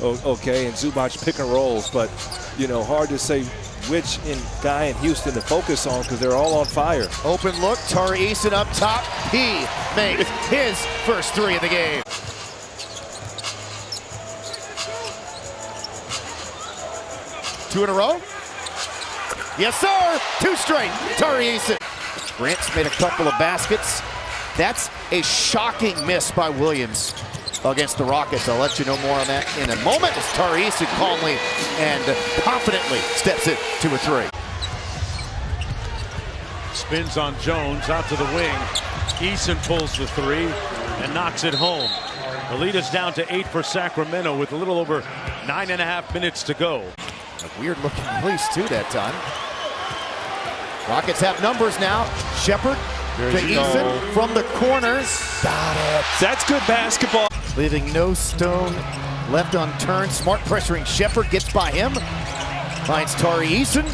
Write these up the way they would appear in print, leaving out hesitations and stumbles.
okay, and Zubac pick and rolls, but, you know, hard to say which guy in Houston to focus on because they're all on fire. Open look, Tari Eason up top. He makes his first three of the game. Two in a row? Yes, sir! Two straight, Tari Eason. Grant's made a couple of baskets. That's a shocking miss by Williams against the Rockets. I'll let you know more on that in a moment as Tari Eason calmly and confidently steps it to a three. Spins on Jones out to the wing. Eason pulls the three and knocks it home. The lead is down to 8 for Sacramento with a little over 9.5 minutes to go. A weird looking release too that time. Rockets have numbers now. Shepherd to Eason from the corner. Got it. That's good basketball. Leaving no stone left unturned. Smart pressuring Shepherd, gets by him. Finds Tari Eason,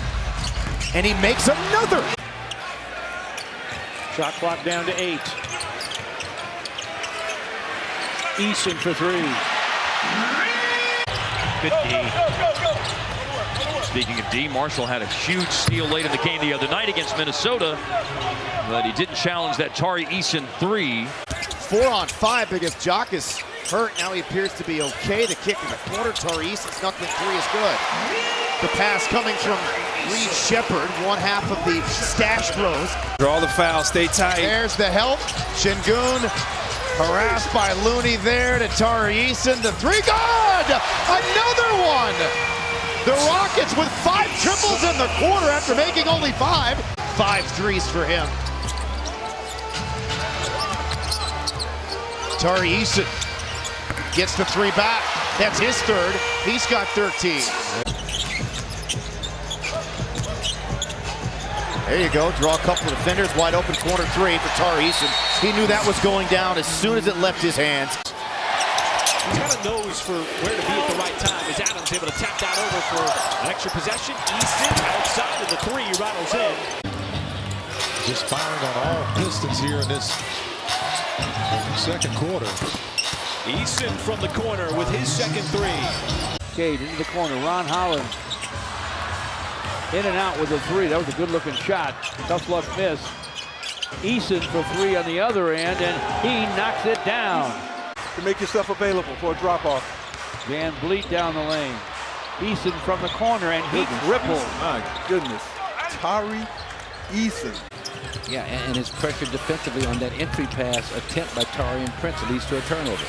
and he makes another. Shot clock down to 8. Eason for three. Good D. Speaking of D, Marshall had a huge steal late in the game the other night against Minnesota, but he didn't challenge that Tari Eason three. 4 on 5 because Jock is hurt. Now he appears to be okay. The kick in the corner. Tari Eason's knuckling three is good. The pass coming from Reed Shepherd, one half of the stash bros. Draw the foul, stay tight. There's the help. Şengün harassed by Looney there to Tari Eason. The three, good! Another one! The Rockets with 5 triples in the quarter after making only 5. 5 threes for him. Tari Eason gets the three back. That's his third. He's got 13. There you go. Draw a couple of defenders. Wide open corner three for Tari Eason. He knew that was going down as soon as it left his hands. He's got a nose for where to be at the right time. As Adams able to tap that over for an extra possession. Eason outside of the three, rattles in. Just firing on all pistons here in this second quarter. Eason from the corner with his second three. Cade into the corner. Ron Holland in and out with a three. That was a good-looking shot. Tough luck miss. Eason for three on the other end, and he knocks it down. To make yourself available for a drop-off. Van Vliet down the lane. Eason from the corner, and he ripples. My goodness. Tari Eason. Yeah, and his pressure defensively on that entry pass attempt by Tari and Prince leads to a turnover.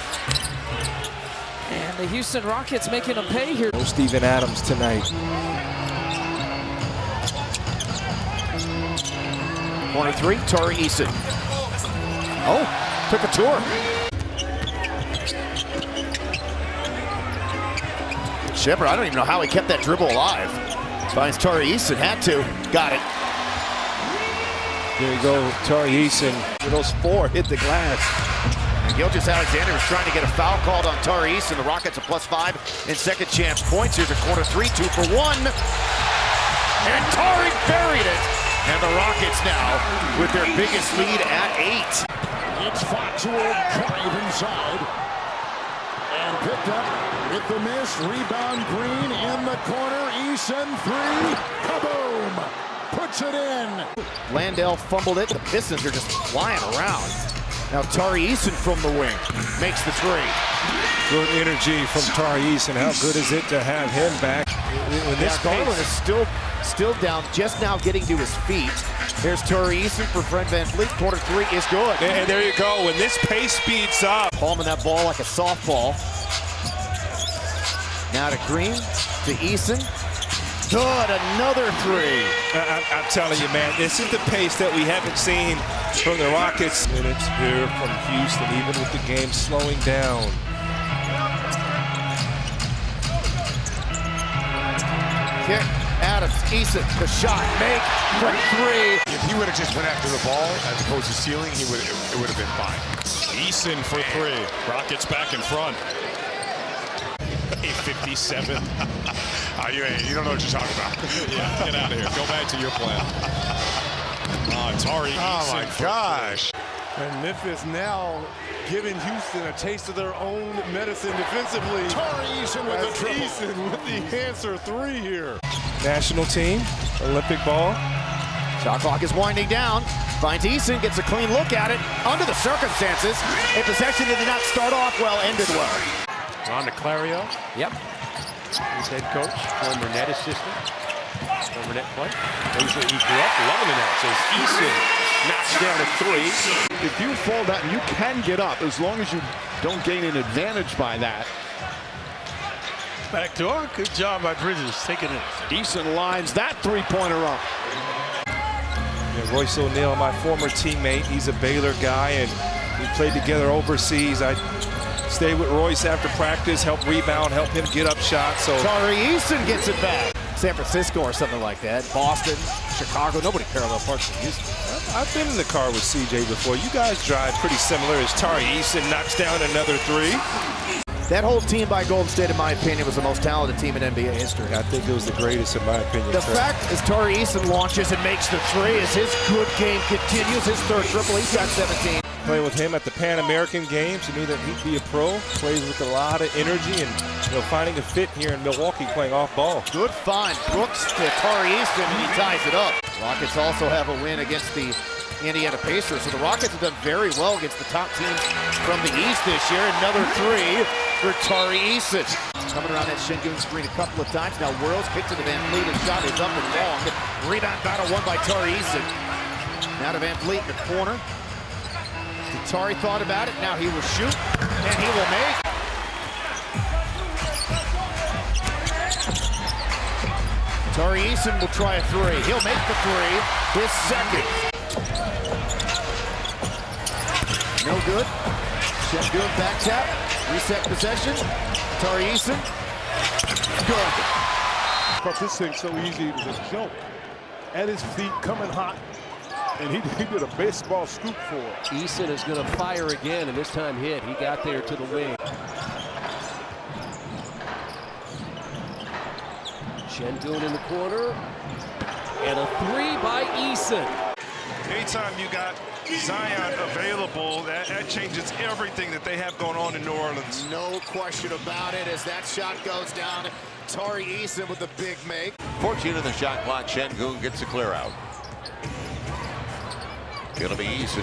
And the Houston Rockets making them pay here. No Steven Adams tonight. Corner three, Tari Eason. Oh, took a tour. Shepherd, I don't even know how he kept that dribble alive. Finds Tari Eason, had to, got it. There you go, Tari Eason. Those 4 hit the glass. And Gilgeous-Alexander is trying to get a foul called on Tari Eason. The Rockets are +5 in second chance points. Here's a corner three, 2 for 1. And Tari buried it. And the Rockets now with their biggest lead at 8. It's Fox who will drive inside. And picked up with the miss. Rebound Green in the corner. Eason three. Kaboom! Puts it in. Landale fumbled it. The Pistons are just flying around. Now Tari Eason from the wing makes the three. Good energy from Tari Eason. How good is it to have him back? When this Garland is still down, just now getting to his feet. Here's Tari Eason for Fred VanVleet. Corner three is good. And there you go. When this pace speeds up. Palming that ball like a softball. Now to Green, to Eason. Good, another three. I'm telling you, man, this is the pace that we haven't seen from the Rockets. Minutes here from Houston, even with the game slowing down. Kick, Adams, Eason, the shot, make for three. If he would have just went after the ball as opposed to stealing, it would have been fine. Eason for three. Rockets back in front. 57. You don't know what you're talking about. Yeah, get out of here. Go back to your plan. Tari Eason. Oh my gosh. And Memphis now giving Houston a taste of their own medicine defensively. Tari Eason with the triple. Eason with the answer three here. National team, Olympic ball. Shot clock is winding down. Finds Eason, gets a clean look at it. Under the circumstances, a possession that did not start off well, ended well. Ron DeClario. Yep. He's head coach, former net assistant, former net player. He grew up loving the net. Says Eason knocks down a three. If you fall down, you can get up as long as you don't gain an advantage by that. Backdoor, good job by Bridges taking it. Eason lines that three-pointer up. Yeah, Royce O'Neal, my former teammate, he's a Baylor guy, and we played together overseas. I stayed with Royce after practice, help rebound, help him get up shots. So Tari Eason gets it back. San Francisco or something like that. Boston, Chicago, nobody parallel parks of Houston. I've been in the car with CJ before. You guys drive pretty similar as Tari Eason knocks down another three. That whole team by Golden State, in my opinion, was the most talented team in NBA history. I think it was the greatest, in my opinion. The fact is Tari Eason launches and makes the three as his good game continues. His third triple, he's got 17. Playing with him at the Pan American Games, you knew that he'd be a pro. Plays with a lot of energy and finding a fit here in Milwaukee playing off ball. Good find. Brooks to Tari Eason, and he ties it up. Rockets also have a win against the Indiana Pacers. So the Rockets have done very well against the top teams from the East this year. Another three for Tari Eason. Coming around that Şengün screen a couple of times. Now Worlds kick to the Van Fleet. His shot is up and long. Rebound battle won by Tari Eason. Now to Van Fleet in the corner. Tari thought about it. Now he will shoot, and he will make. Tari Eason will try a three. He'll make the three. His second. No good. Şengün back tap. Reset possession. Tari Eason. Good. But this thing's so easy, it was a joke. At his feet, coming hot. And he did a baseball scoop for it. Eason is going to fire again, and this time hit. He got there to the wing. Şengün in the corner. And a three by Eason. Anytime you got Zion available, that changes everything that they have going on in New Orleans. No question about it as that shot goes down. Tari Eason with the big make. 14 in the shot clock. Şengün gets the clear out. It'll be Eason.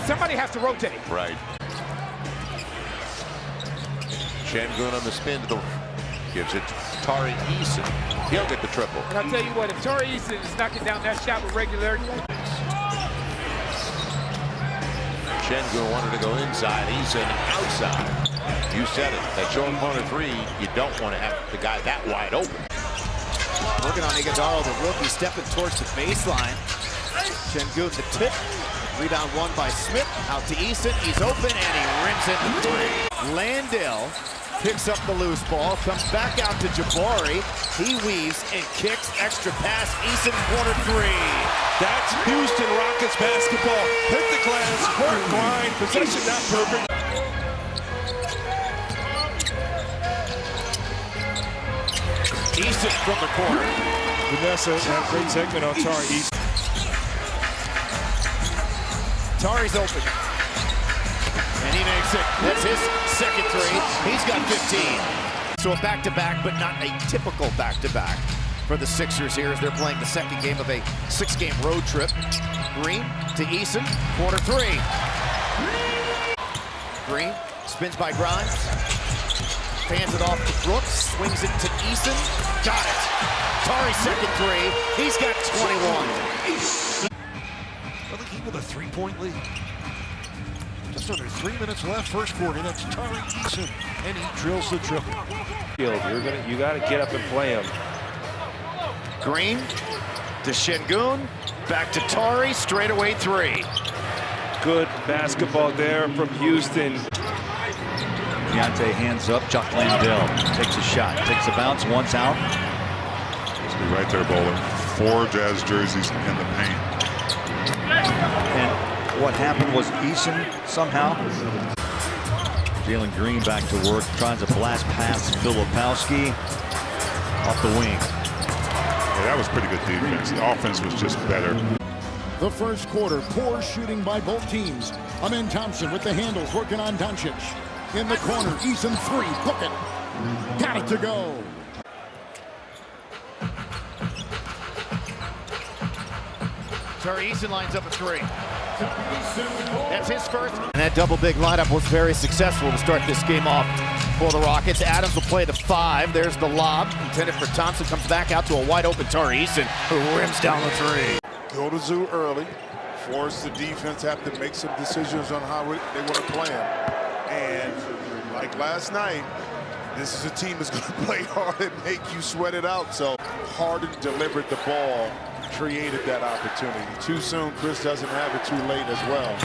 Somebody has to rotate. Right. Şengün on the spin to the, gives it to Tari Eason. He'll get the triple. And I'll tell you what, if Tari Eason is knocking down that shot with regularity. Şengün wanted to go inside, Eason outside. You said it, that short corner three, you don't want to have the guy that wide open. Working on Iguodala, the rookie, stepping towards the baseline. Şengün the tip. Rebound won by Smith. Out to Eason. He's open and he rims in the three. Landale picks up the loose ball. Comes back out to Jabari. He weaves and kicks. Extra pass. Eason corner three. That's Houston Rockets basketball. Hit the glass, work, grind, possession not perfect. Eason from the corner. Vanessa had a great segment on Tari Eason. Tari's open. And he makes it. That's his second three. He's got 15. So a back-to-back, but not a typical back-to-back for the Sixers here as they're playing the second game of a 6-game road trip. Green to Eason, corner three. Green spins by Grimes. Fans it off to Brooks, swings it to Eason. Got it. Tari's second three. He's got 21. Well, they keep with a three-point lead. Just under 3 minutes left, first quarter. That's Tari Eason, and he drills the triple. You got to get up and play him. Green to Şengün, back to Tari, straightaway three. Good basketball there from Houston. Deontay hands up, Chuck Landale takes a shot, takes a bounce, one's out. Right there, Bowler. 4 Jazz jerseys in the paint. And what happened was Eason somehow. Jalen Green back to work, tries to blast past Filipowski off the wing. Yeah, that was pretty good defense. The offense was just better. The first quarter, poor shooting by both teams. Amin Thompson with the handles, working on Doncic. In the corner, Eason three, book it. Got it to go. Tari Eason lines up a three. That's his first. And that double big lineup was very successful to start this game off for the Rockets. Adams will play the 5. There's the lob intended for Thompson. Comes back out to a wide open Tari Eason, who rims down the 3. Go to Zoo early. Force the defense have to make some decisions on how they want to play him. And like last night, this is a team that's going to play hard and make you sweat it out. So Harden delivered the ball, created that opportunity. Too soon, Chris doesn't have it too late as well.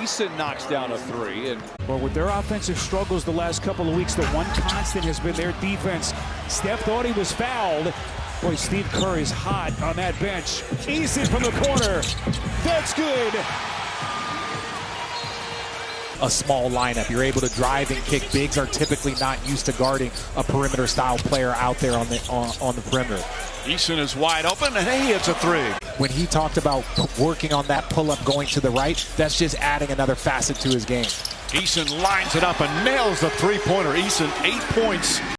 Eason knocks down a 3. But with their offensive struggles the last couple of weeks, the one constant has been their defense. Steph thought he was fouled. Boy, Steve Kerr is hot on that bench. Eason from the corner. That's good. A small lineup. You're able to drive and kick. Bigs are typically not used to guarding a perimeter style player out there on the perimeter. Eason is wide open and he hits a 3. When he talked about working on that pull-up going to the right, that's just adding another facet to his game. Eason lines it up and nails the three-pointer. Eason 8 points.